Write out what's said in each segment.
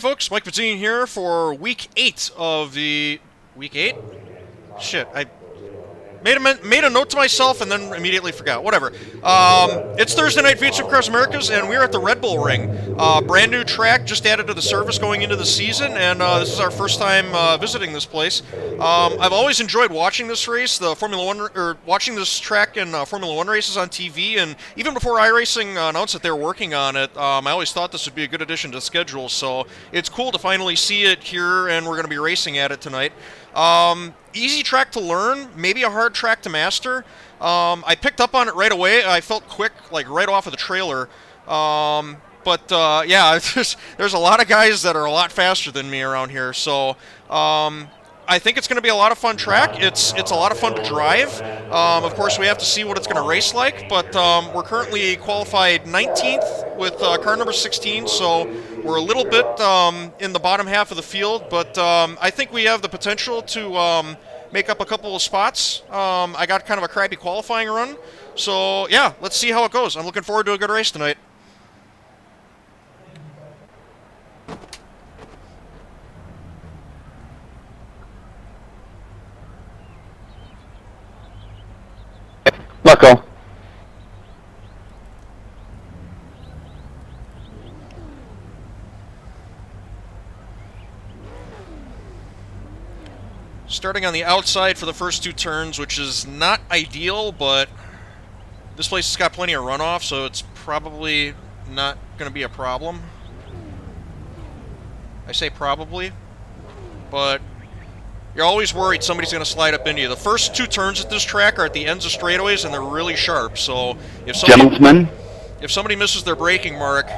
folks, Mike Pizzini here for week 8 of the... Week 8? Shit, I made a note to myself and then immediately forgot. Whatever. It's Thursday night for Supercars Americas, and we're at the RedBull ring. Brand new track, just added to the service going into the season, and this is our first time visiting this place. I've always enjoyed watching this race, the Formula One, or watching this track in Formula One races on TV, and even before iRacing announced that they were working on it, I always thought this would be a good addition to the schedule. So it's cool to finally see it here, and we're going to be racing at it tonight. Easy track to learn, maybe a hard track to master. I picked up on it right away. I felt quick, like right off of the trailer. Yeah, there's a lot of guys that are a lot faster than me around here. So I think it's going to be a lot of fun track. It's a lot of fun to drive. Of course, we have to see what it's going to race like. But we're currently qualified 19th with car number 16. So we're a little bit in the bottom half of the field, but I think we have the potential to make up a couple of spots. I got kind of a crappy qualifying run, so yeah, let's see how it goes. I'm looking forward to a good race tonight. Let's go. Starting on the outside for the first 2 turns, which is not ideal, but this place has got plenty of runoff, so it's probably not going to be a problem. I say probably, but you're always worried somebody's going to slide up into you. The first 2 turns at this track are at the ends of straightaways, and they're really sharp, so if somebody misses their braking mark,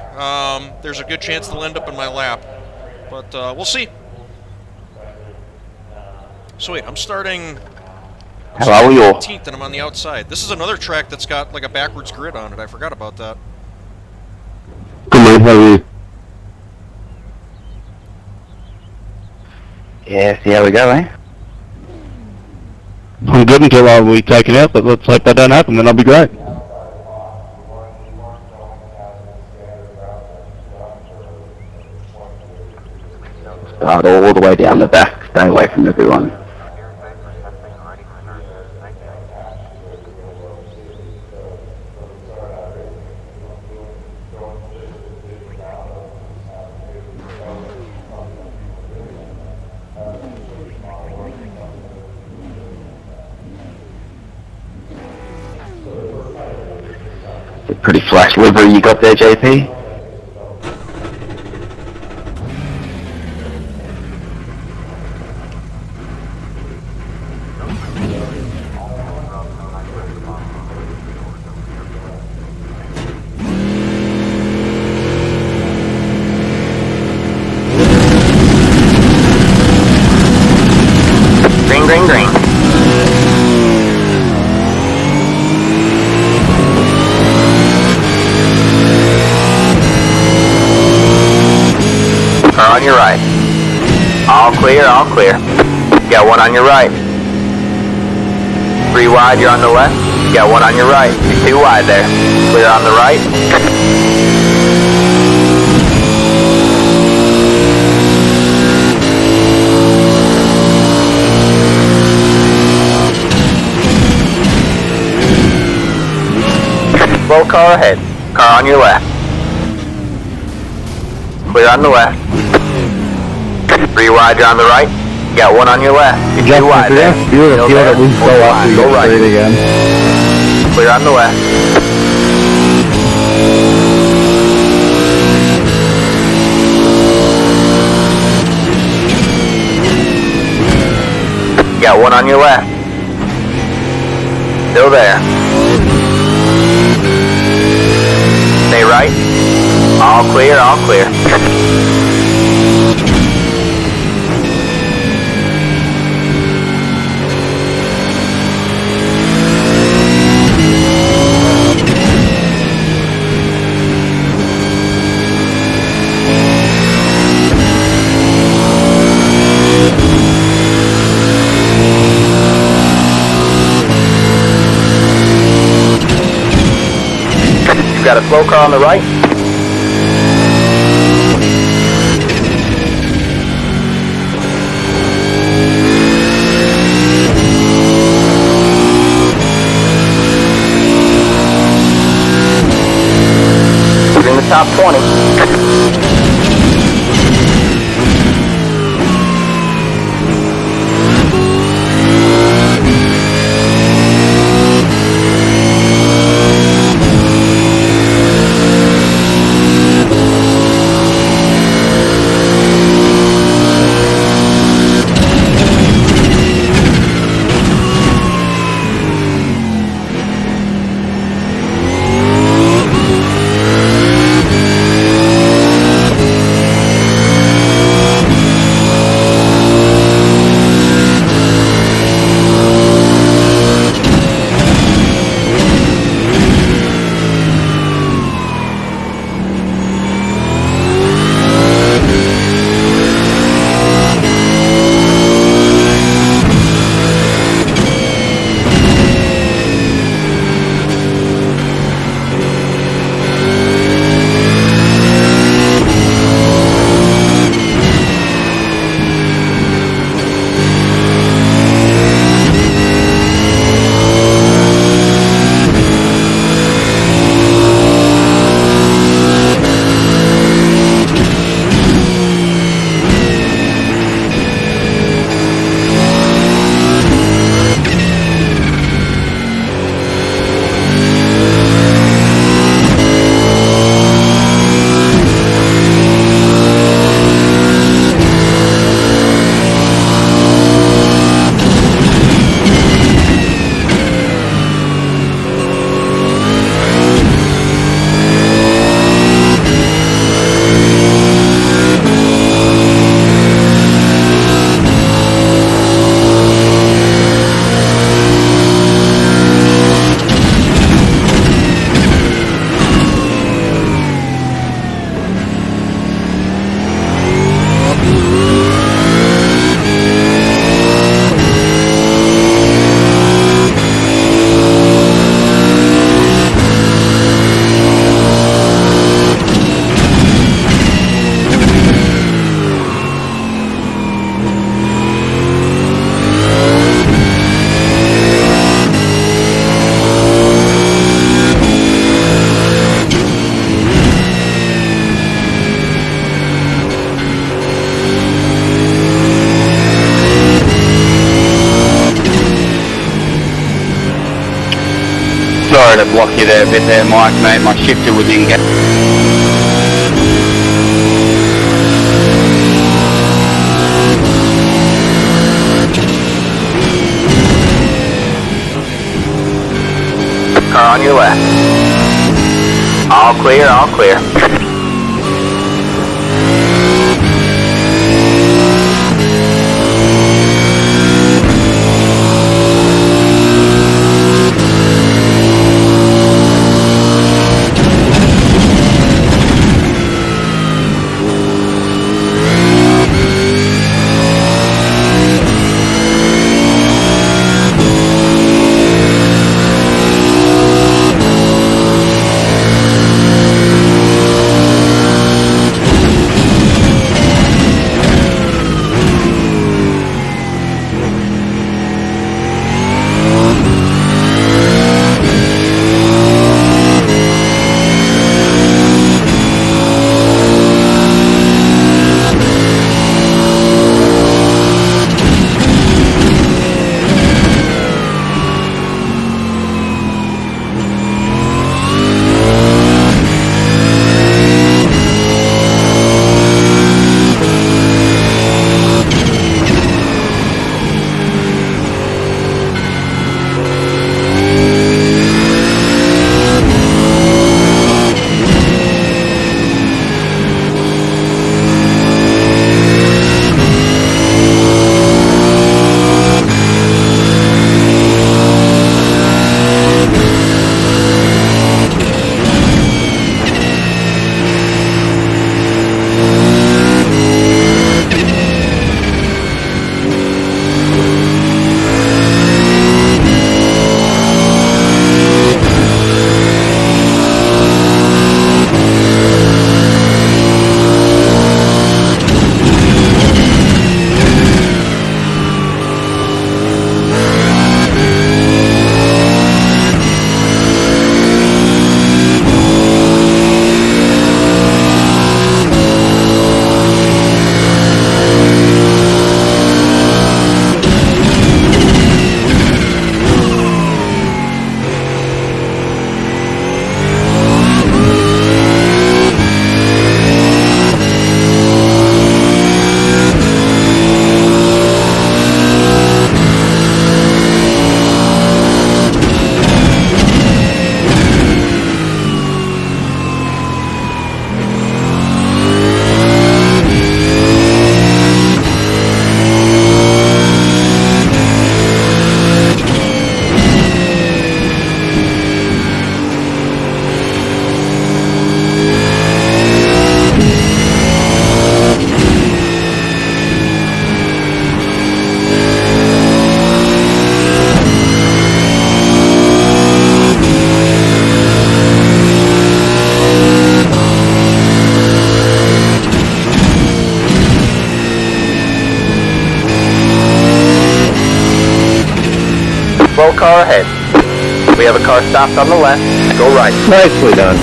there's a good chance they'll end up in my lap. But we'll see. So wait, I'm starting 18th and I'm on the outside. This is another track that's got like a backwards grid on it. I forgot about that. Come on, how are you? Yeah, see how we go, eh? I'm good until we take it out, but let's hope that don't happen, then I'll be great. Start all the way down the back, stay away from everyone. Pretty flash livery you got there, JP. Green, green, green. On your right. All clear, all clear. Got one on your right. 3 wide, you're on the left. Got one on your right. You're 2 wide there. Clear on the right. Slow car ahead. Car on your left. Clear on the left. 3 wide, you're on the right. You got one on your left. You're 2 wide there. Go right. Again. Clear on the left. You got one on your left. Still there. Stay right. All clear, all clear. You've got a slow car on the right. Sorry to block you there a bit there, Mike, mate. My shifter was in. Car on your left. All clear, all clear. Car ahead. We have a car stopped on the left. Go right. Nicely done.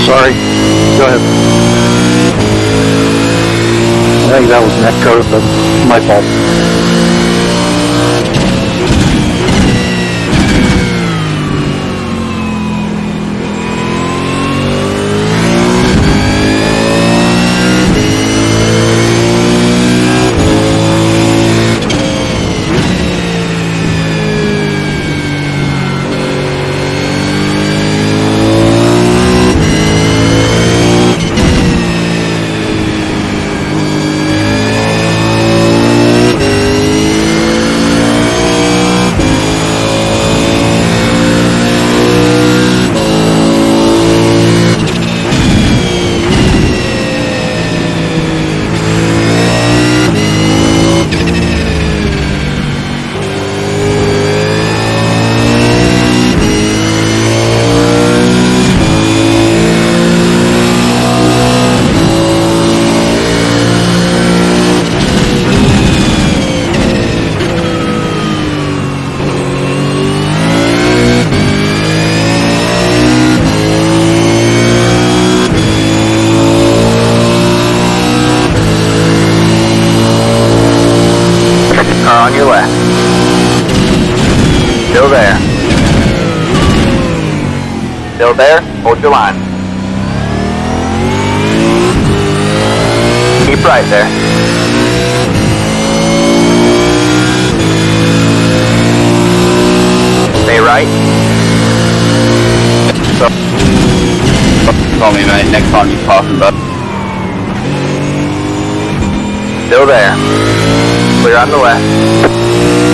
Sorry. Go ahead. I think that was net code, but my fault. Still there? Hold your line. Keep right there. Stay right. So, call me, mate. Next time you're talking about. Still there. Clear on the left.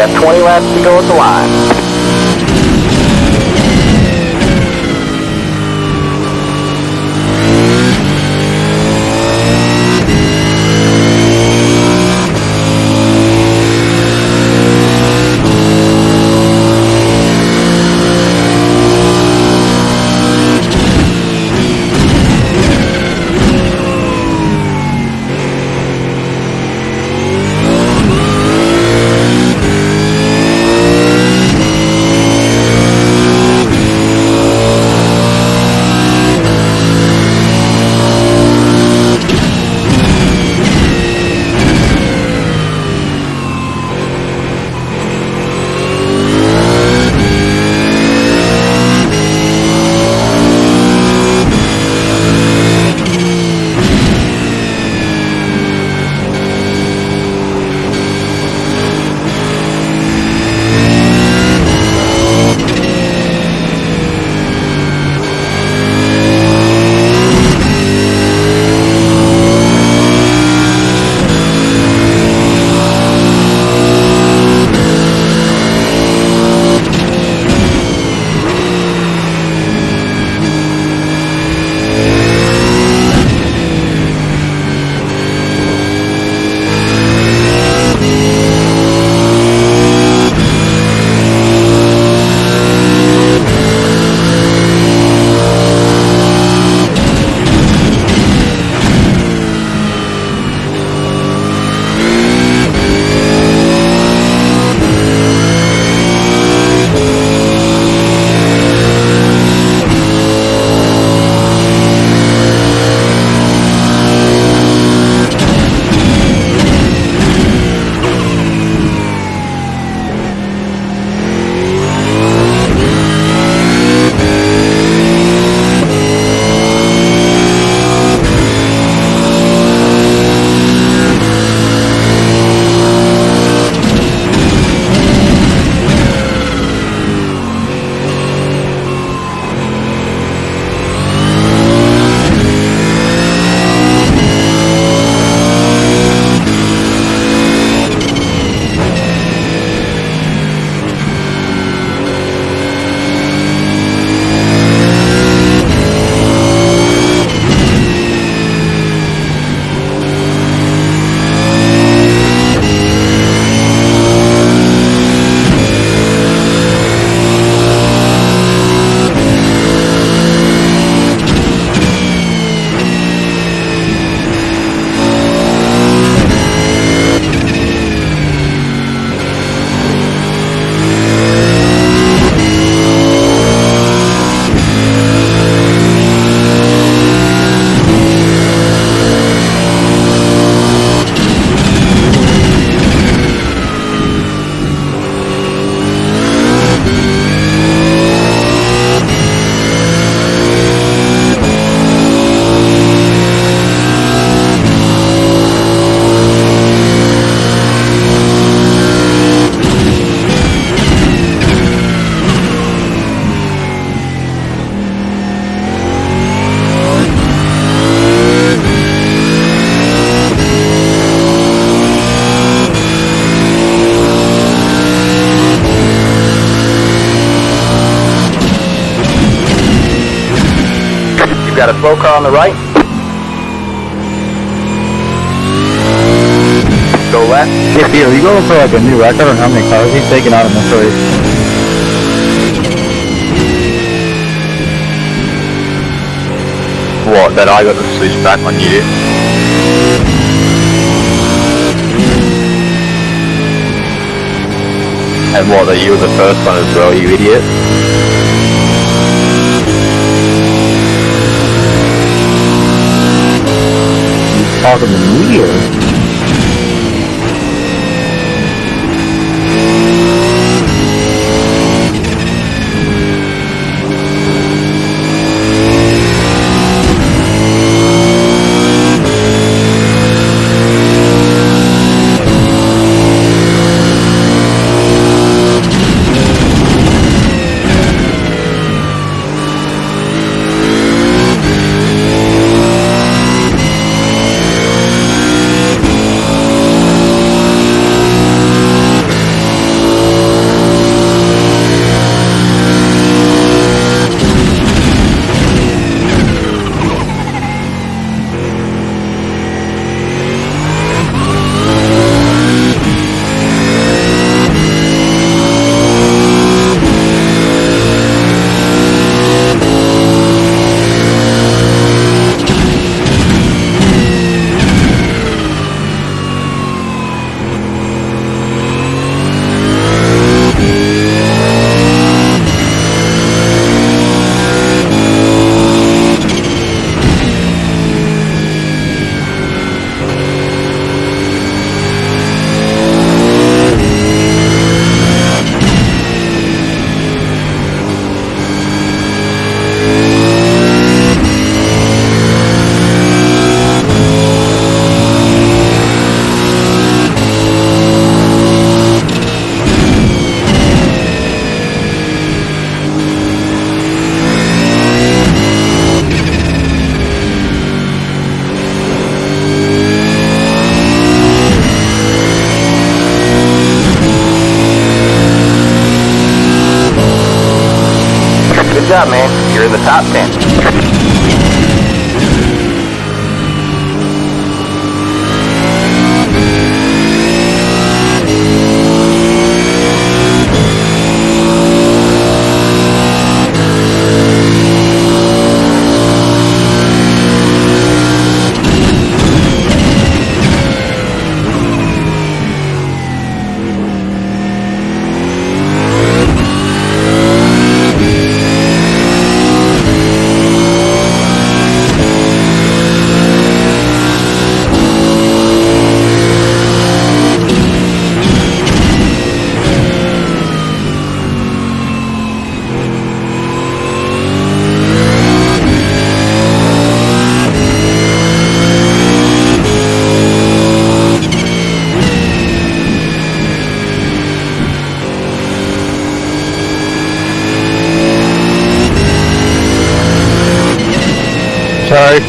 got 20 laps to go at the line. Got a slow car on the right. Go left. Hey, Theo, you going for like a new record on how many cars he's taking out in this race? What, that I got to switch back on you? And what, that you were the first one as well, you idiot? Talking to me or? top 10. Sorry.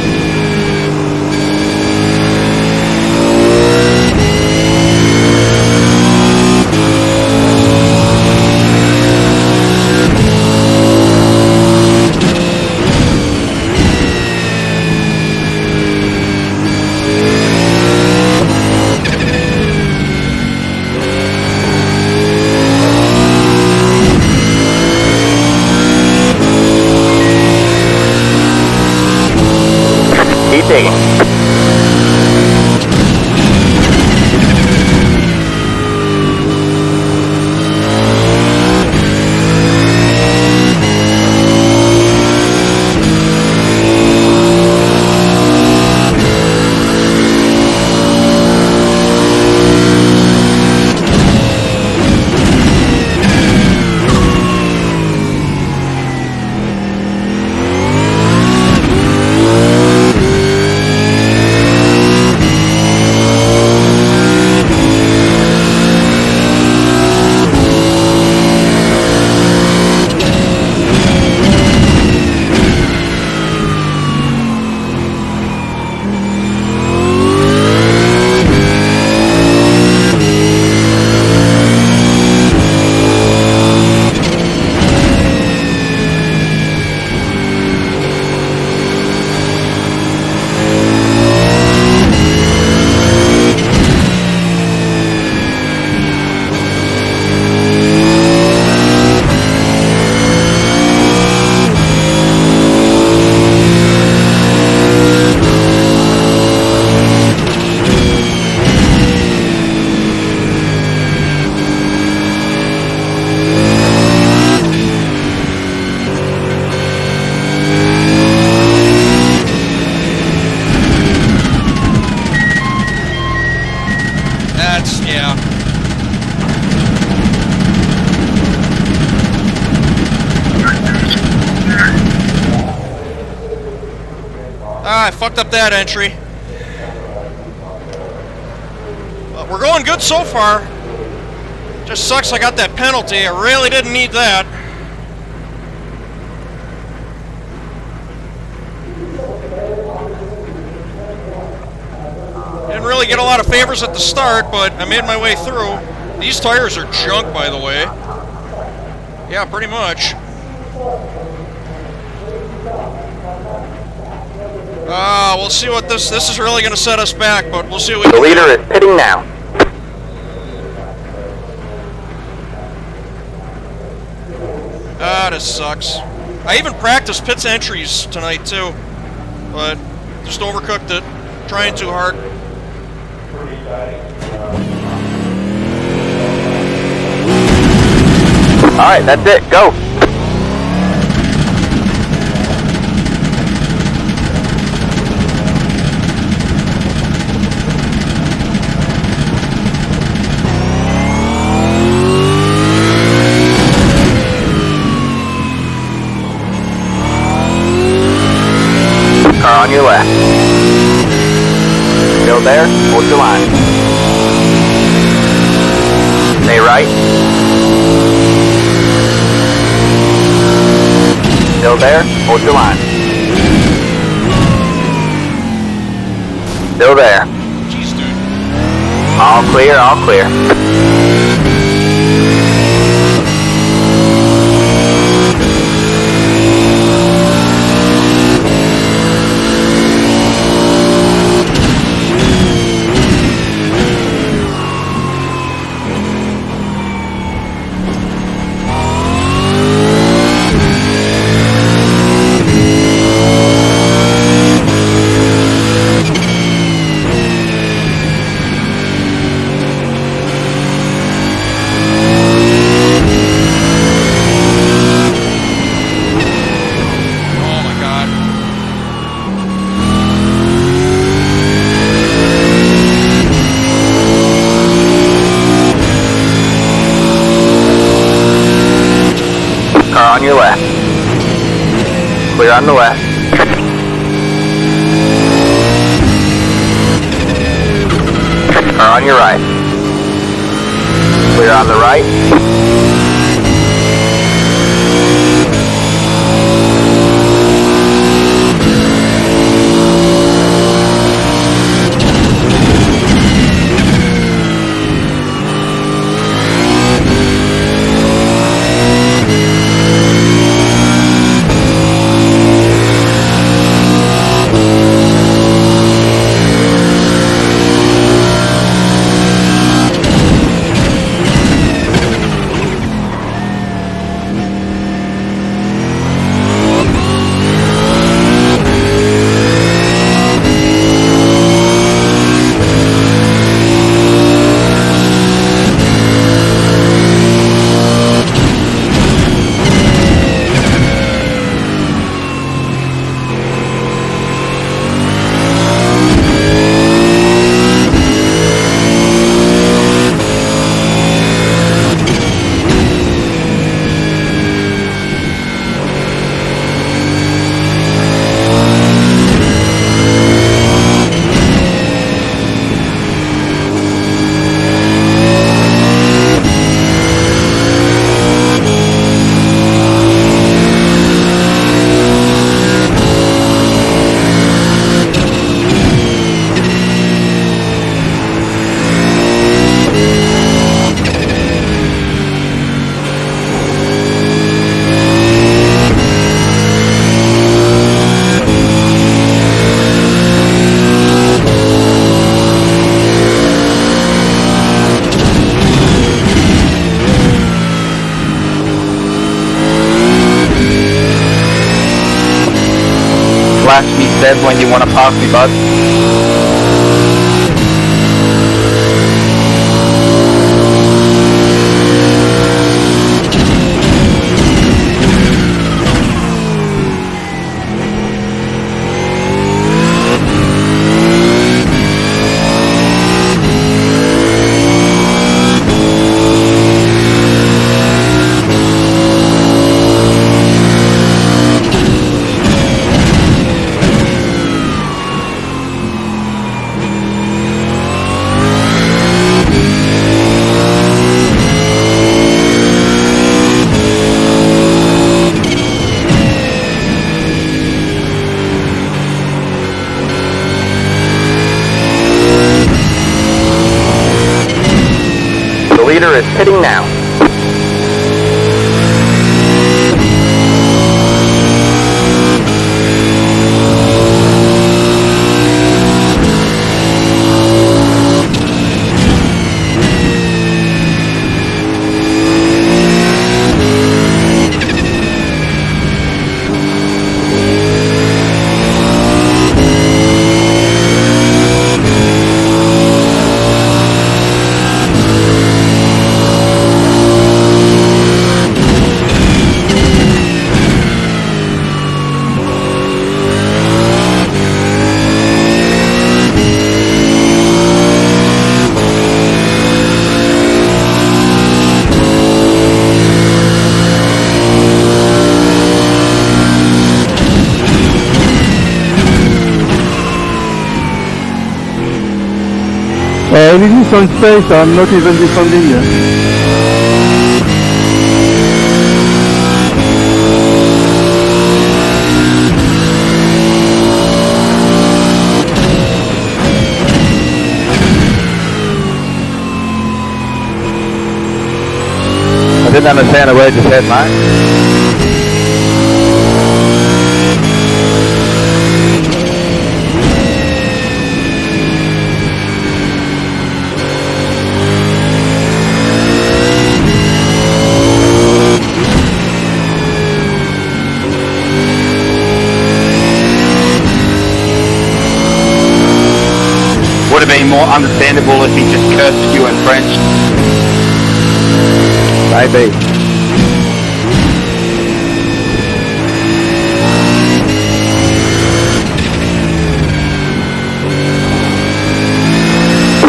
Keep digging. Yeah. Ah, I fucked up that entry. But we're going good so far. Just sucks I got that penalty. I really didn't need that. Didn't really get a lot of favors at the start, but I made my way through. These tires are junk, by the way. Yeah, pretty much. We'll see what this is really going to set us back, but we'll see what we The can leader do. is pitting now. Ah, this sucks. I even practiced pits entries tonight, too, but just overcooked it. Trying too hard. Alright, that's it. Go. Car on your left. Still there? Hold your line. Stay right. Still there? Hold your line. Still there. Jeez, dude. All clear, all clear. Clear on the left. Car on your right. Clear on the right. Flash me says when you want to pass me, bud. The leader is pitting now. Everything's on space, I'm not even descending yet. I didn't understand a word you said, mate. Would have been more understandable if he just cursed you in French. Maybe.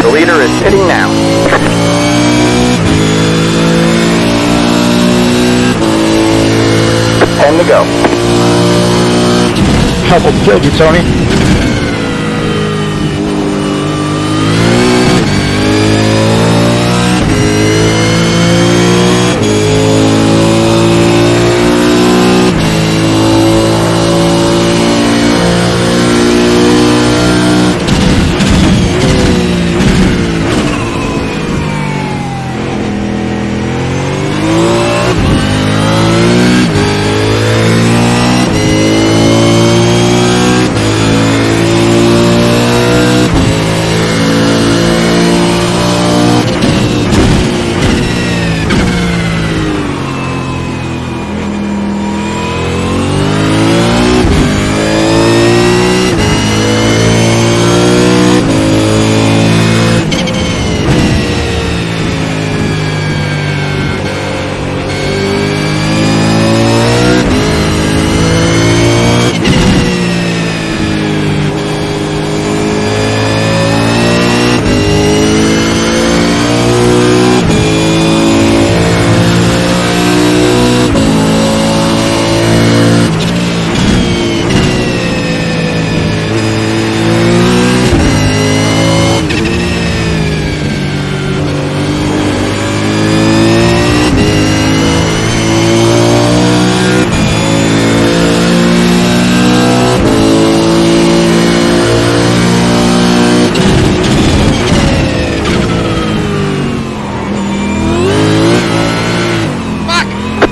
The leader is pitting now. 10 to go. Almost killed you, Tony.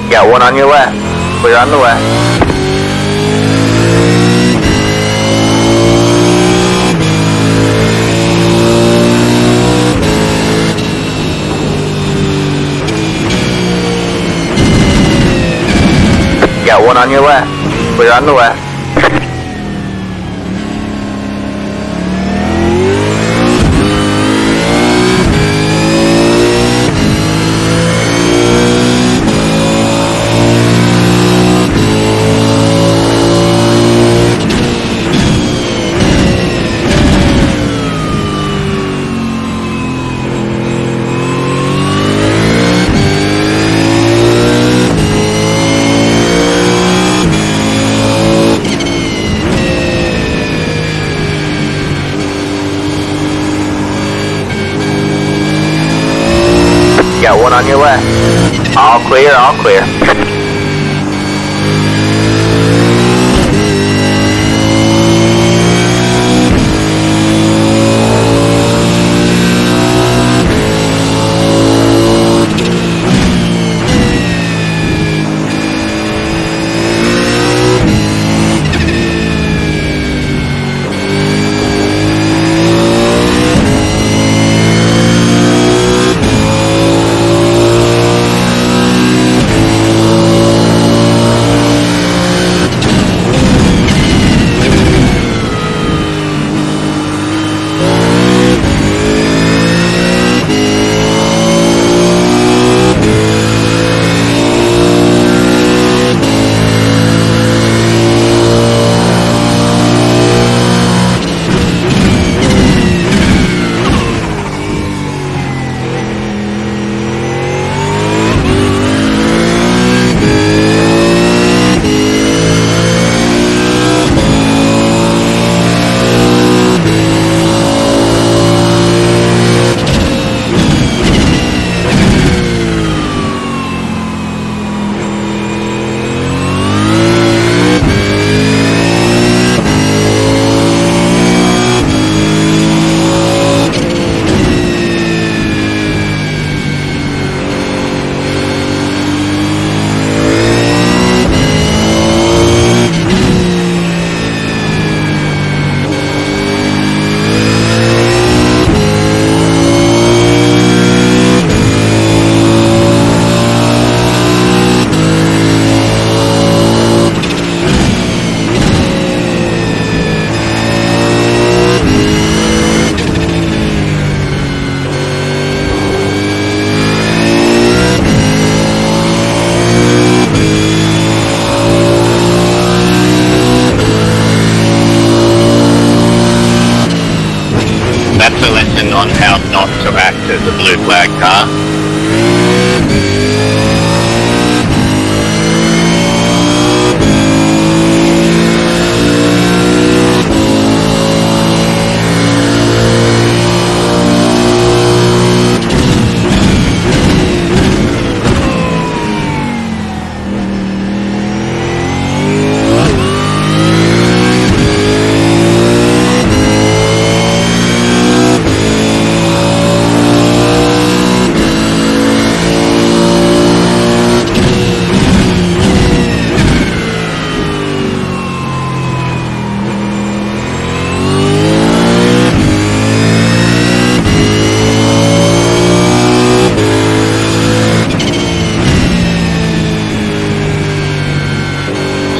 Got one on your left. Clear on the left. Got one on your left. Clear on the left. Got one on your left. All clear, all clear. On how not to act as a blue flag car.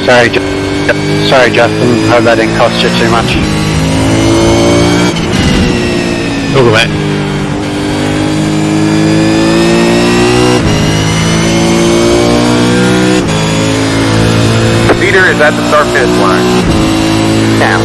Sorry, Justin. Hope that didn't cost you too much. All right. Leader is at the start finish line. Now.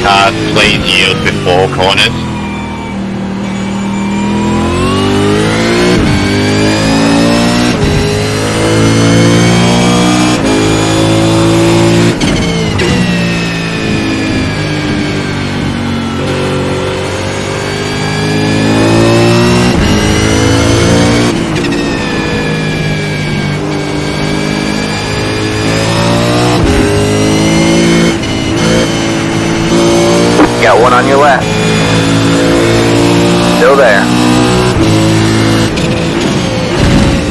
Cars, please yield before corners. Got one on your left. Still there.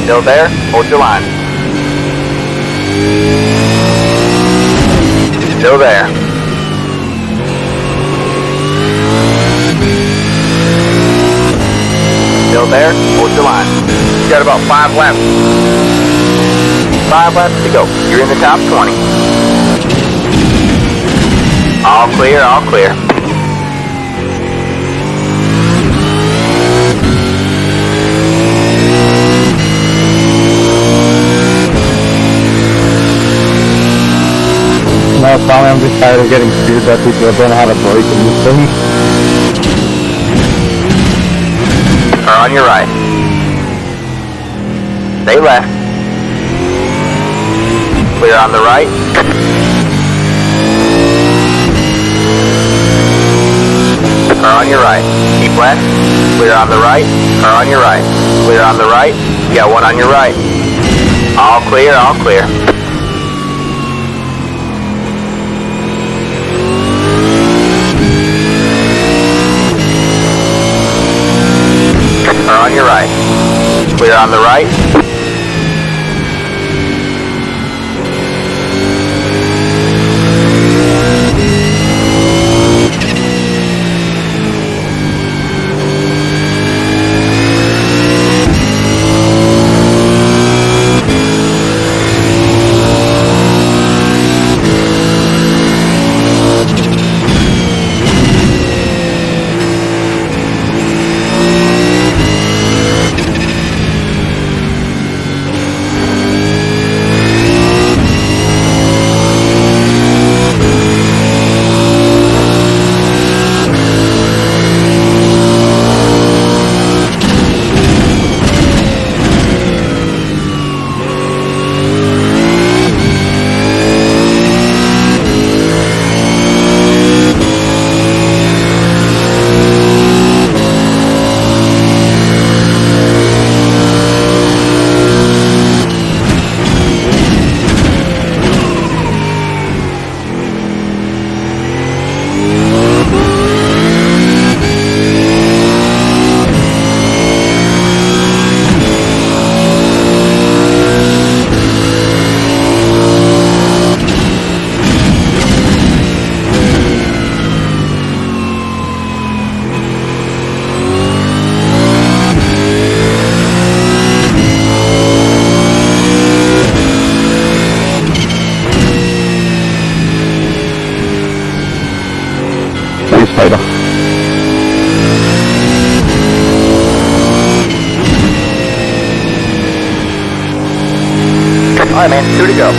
Still there? Hold your line. Still there. Still there? Hold your line. You got about 5 laps. 5 laps to go. You're in the top 20. All clear, all clear. No, probably I'm just tired of getting screwed by people that don't know how to brake in this thing. Are on your right. Stay left. Clear on the right. Are on your right. Keep left. Clear on the right. Are on your right. Clear on the right. You got one on your right. All clear, all clear. Are on your right. Clear on the right. Spider. Alright man, 2 to go.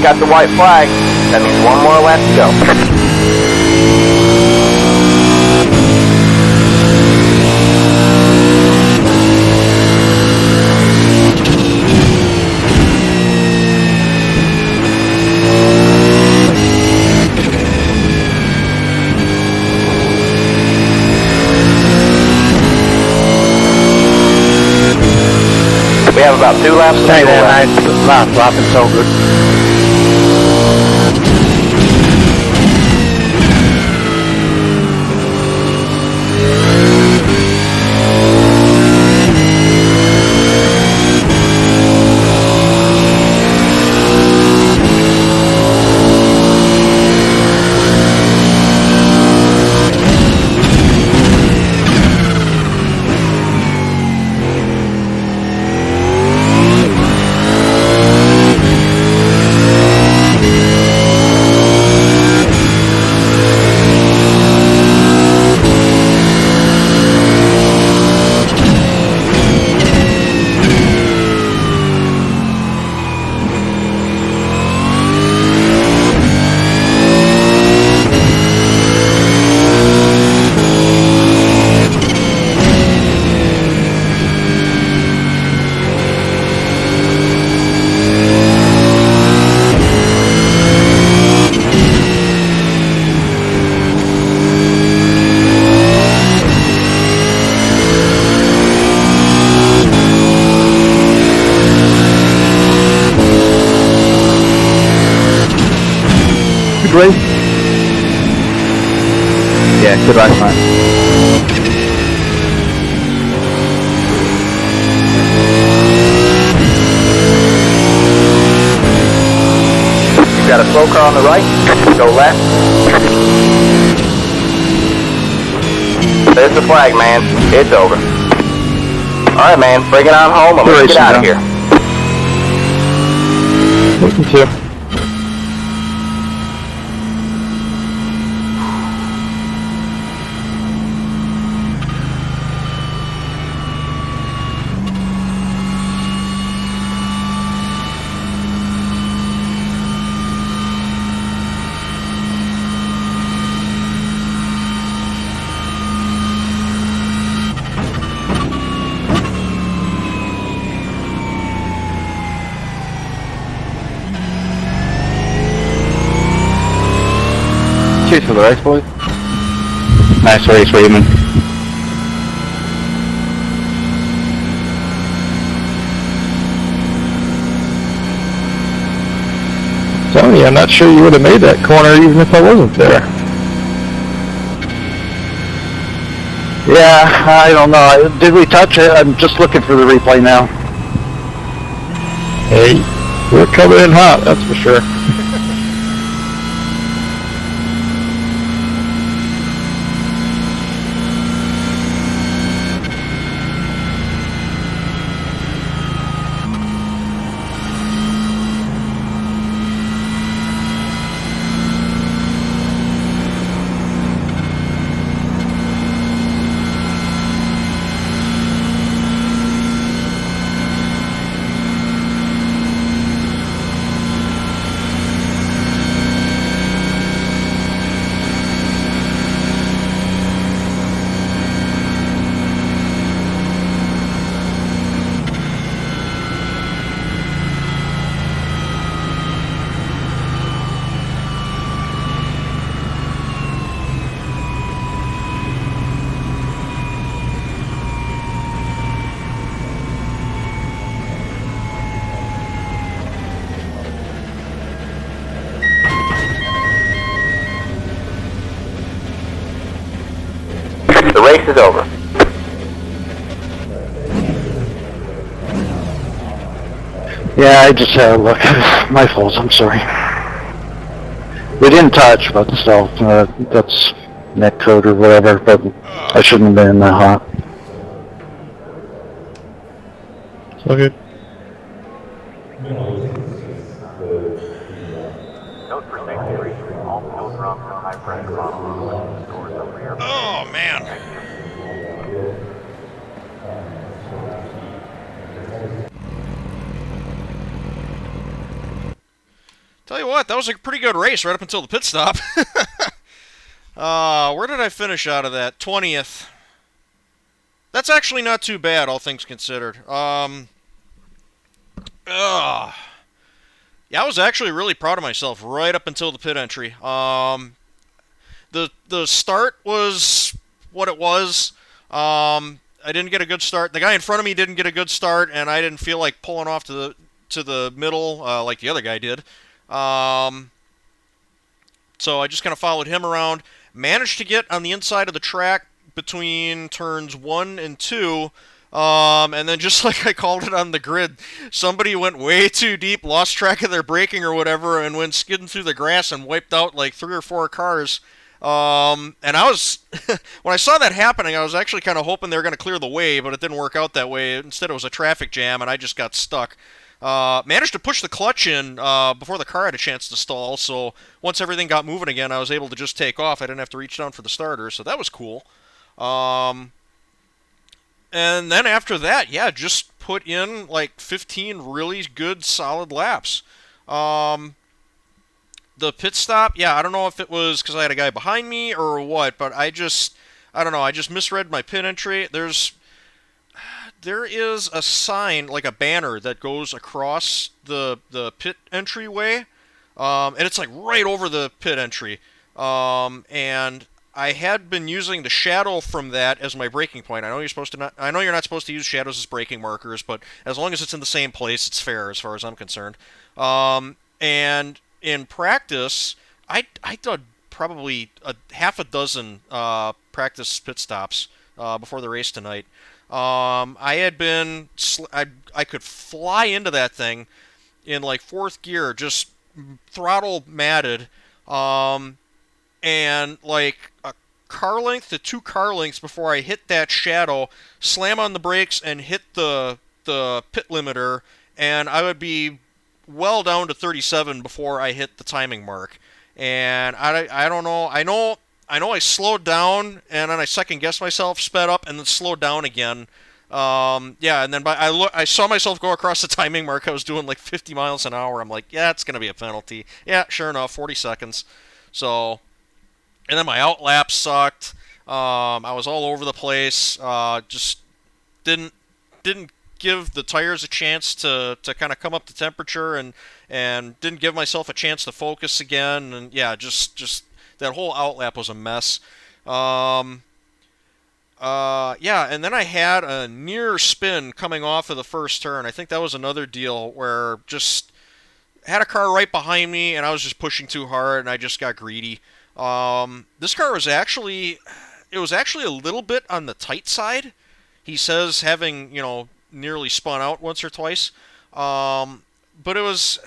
got the white flag. That means one more lap to go. We have about 2 laps to go. Last lap is so good. Race? Yeah, good race, mate. You've got a slow car on the right. Go left. There's the flag, man. It's over. Alright, man. Bring it on home and let's get out of here. Thank you. Cheers for the race, boys. Nice race, Raymond. Tony, I'm not sure you would have made that corner even if I wasn't there. Yeah, I don't know. Did we touch it? I'm just looking for the replay now. Hey, we're coming in hot, that's for sure. The race is over. Yeah, I just had a look. My fault, I'm sorry. We didn't touch, but still, that's net code or whatever, but I shouldn't have been in that hot. It's all good. Oh, man. Tell you what, that was a pretty good race right up until the pit stop. Where did I finish out of that? 20th. That's actually not too bad, all things considered. Yeah, I was actually really proud of myself right up until the pit entry. The start was what it was. I didn't get a good start. The guy in front of me didn't get a good start, and I didn't feel like pulling off to the middle like the other guy did. So I just kind of followed him around. Managed to get on the inside of the track between turns 1 and 2. And then just like I called it on the grid, somebody went way too deep, lost track of their braking or whatever, and went skidding through the grass and wiped out like 3 or 4 cars. And I was, when I saw that happening, I was actually kind of hoping they were going to clear the way, but it didn't work out that way. Instead, it was a traffic jam, and I just got stuck. Managed to push the clutch in before the car had a chance to stall, so once everything got moving again, I was able to just take off. I didn't have to reach down for the starter, so that was cool. And then after that, yeah, just put in like 15 really good, solid laps. The pit stop, yeah, I don't know if it was because I had a guy behind me or what, but I don't know, I just misread my pit entry. There is a sign, like a banner, that goes across the pit entryway, and it's like right over the pit entry. And I had been using the shadow from that as my braking point. I know you're not supposed to use shadows as braking markers, but as long as it's in the same place, it's fair as far as I'm concerned. And in practice, I did probably half a dozen practice pit stops before the race tonight. I could fly into that thing in like 4th gear, just throttle matted, and like a car length to 2 car lengths before I hit that shadow, slam on the brakes and hit the pit limiter, and I would be well down to 37 before I hit the timing mark. And I don't know. I know I slowed down, and then I second-guessed myself, sped up, and then slowed down again. Yeah, and then I saw myself go across the timing mark. I was doing like 50 miles an hour. I'm like, yeah, it's going to be a penalty. Yeah, sure enough, 40 seconds. So, and then my outlap sucked. I was all over the place. Just didn't give the tires a chance to kind of come up to temperature, and didn't give myself a chance to focus again. And yeah, just that whole outlap was a mess. Yeah, and then I had a near spin coming off of the first turn. I think that was another deal where just had a car right behind me, and I was just pushing too hard, and I just got greedy. This car was actually a little bit on the tight side. He says having, nearly spun out once or twice. But it was,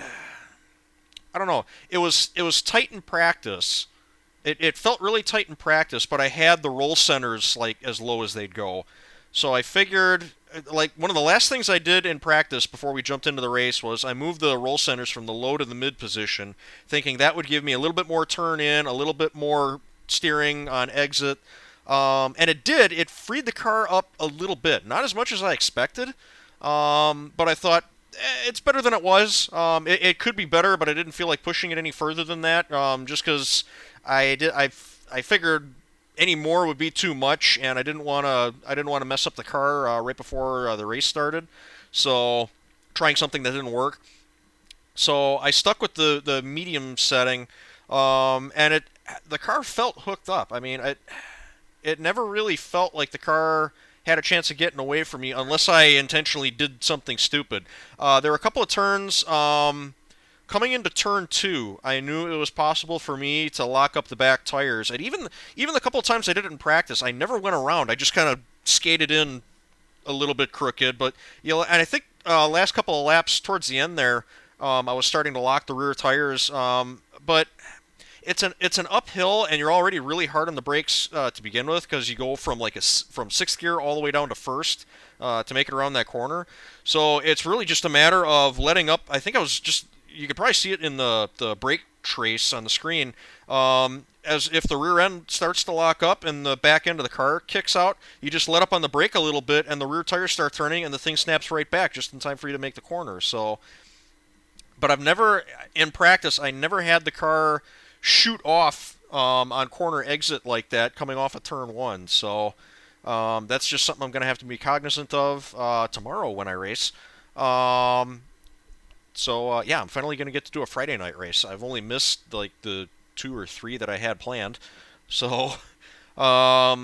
I don't know, it was tight in practice. It felt really tight in practice, but I had the roll centers like as low as they'd go. So I figured, like, one of the last things I did in practice before we jumped into the race was I moved the roll centers from the low to the mid position, thinking that would give me a little bit more turn in, a little bit more steering on exit. And it did. It freed the car up a little bit. Not as much as I expected, but I thought, it's better than it was. It could be better, but I didn't feel like pushing it any further than that, just because I figured any more would be too much, and I didn't want to mess up the car right before the race started. So, trying something that didn't work. So I stuck with the medium setting, and the car felt hooked up. I mean, it never really felt like the car had a chance of getting away from me unless I intentionally did something stupid. There were a couple of turns. Coming into turn 2, I knew it was possible for me to lock up the back tires. And even the couple of times I did it in practice, I never went around. I just kind of skated in a little bit crooked. But and I think last couple of laps towards the end there, I was starting to lock the rear tires. But it's an uphill, and you're already really hard on the brakes to begin with, because you go from from 6th gear all the way down to 1st to make it around that corner. So it's really just a matter of letting up. I think you could probably see it in the brake trace on the screen. As if the rear end starts to lock up and the back end of the car kicks out, you just let up on the brake a little bit, and the rear tires start turning, and the thing snaps right back just in time for you to make the corner. So, but I've never, in practice, I never had the car shoot off on corner exit like that coming off of turn 1. So that's just something I'm going to have to be cognizant of tomorrow when I race. So yeah, I'm finally going to get to do a Friday night race. I've only missed like the 2 or 3 that I had planned. So, yeah,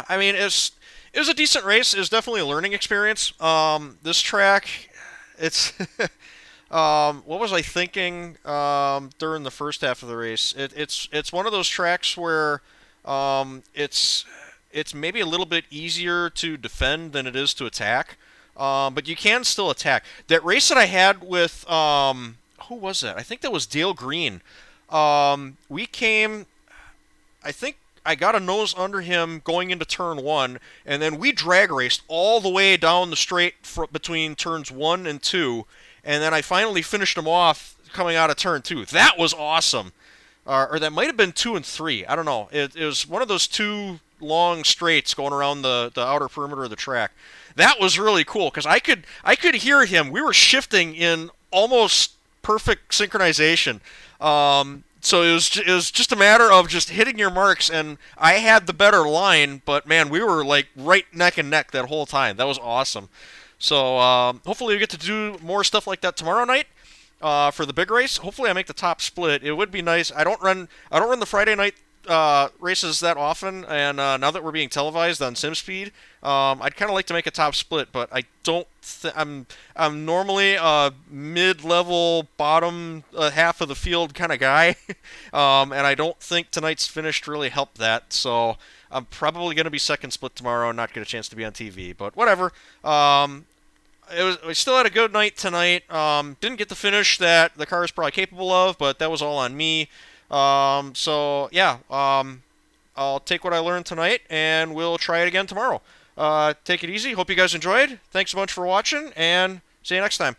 I mean, it was a decent race. It was definitely a learning experience. This track, it's what was I thinking during the first half of the race? It's one of those tracks where it's maybe a little bit easier to defend than it is to attack, but you can still attack. That race that I had with who was that? I think that was Dale Green. We came, I think I got a nose under him going into turn 1, and then we drag raced all the way down the straight between turns 1 and 2, and then I finally finished him off coming out of turn 2. That was awesome. Or that might have been 2 and 3. I don't know. It was one of those 2 long straights going around the outer perimeter of the track. That was really cool because I could hear him. We were shifting in almost perfect synchronization. So it was just a matter of just hitting your marks, and I had the better line, but man, we were like right neck and neck that whole time. That was awesome. So hopefully we get to do more stuff like that tomorrow night for the big race. Hopefully I make the top split. It would be nice. I don't run the Friday night races that often, and now that we're being televised on SimSpeed, I'd kind of like to make a top split, but I don't. I'm normally a mid-level bottom half of the field kind of guy, and I don't think tonight's finish really helped that. So I'm probably going to be second split tomorrow and not get a chance to be on TV. But whatever. We still had a good night tonight. Didn't get the finish that the car is probably capable of, but that was all on me. So yeah, I'll take what I learned tonight, and we'll try it again tomorrow. Take it easy. Hope you guys enjoyed. Thanks so much for watching, and see you next time.